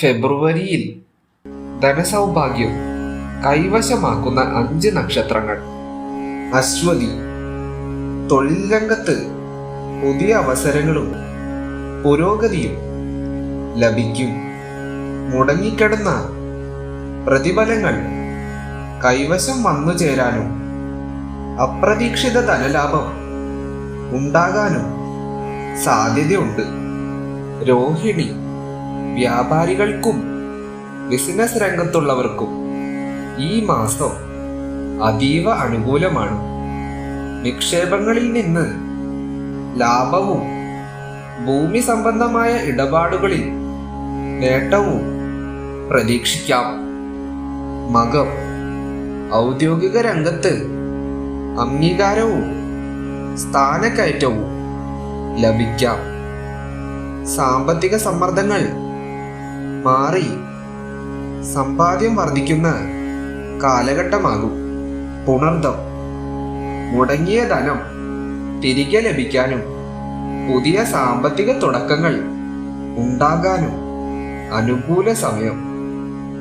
ഫെബ്രുവരിയിൽ ധനസൗഭാഗ്യം കൈവശമാക്കുന്ന 5 നക്ഷത്രങ്ങൾ. അശ്വതി. തൊഴിൽ രംഗത്ത് പുതിയ അവസരങ്ങളും പുരോഗതിയും ലഭിക്കും. മുടങ്ങിക്കിടന്ന പ്രതിഫലങ്ങൾ കൈവശം വന്നു ചേരാനും അപ്രതീക്ഷിത ധനലാഭം ഉണ്ടാകാനും സാധ്യതയുണ്ട്. രോഹിണി. വ്യാപാരികൾക്കും ബിസിനസ് രംഗത്തുള്ളവർക്കും ഈ മാസം അതീവ അനുകൂലമാണ്. നിക്ഷേപങ്ങളിൽ നിന്ന് ലാഭവും ഭൂമി സംബന്ധമായ ഇടപാടുകളിൽ നേട്ടവും പ്രതീക്ഷിക്കാം. മകം. ഔദ്യോഗിക രംഗത്ത് അംഗീകാരവും സ്ഥാനക്കയറ്റവും ലഭിക്കാം. സാമ്പത്തിക സമ്മർദ്ദങ്ങൾ മാറി സമ്പാദ്യം വർദ്ധിക്കുന്ന കാലഘട്ടമാകും. പുണർദം. മുടങ്ങിയ ധനം തിരികെ ലഭിക്കാനും പുതിയ സാമ്പത്തിക തുടക്കങ്ങൾ ഉണ്ടാകാനും അനുകൂല സമയം.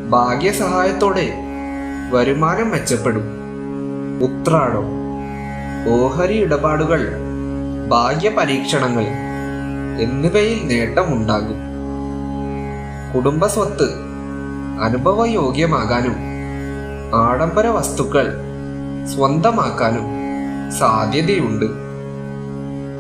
ഭാഗ്യസഹായത്തോടെ വരുമാനം മെച്ചപ്പെടും. ഉത്രാടം. ഓഹരി ഇടപാടുകൾ, ഭാഗ്യ പരീക്ഷണങ്ങൾ എന്നിവയിൽ നേട്ടമുണ്ടാകും. കുടുംബസ്വത്ത് അനുഭവയോഗ്യമാകാനും ആഡംബര വസ്തുക്കൾ സ്വന്തമാക്കാനും സാധ്യതയുണ്ട്.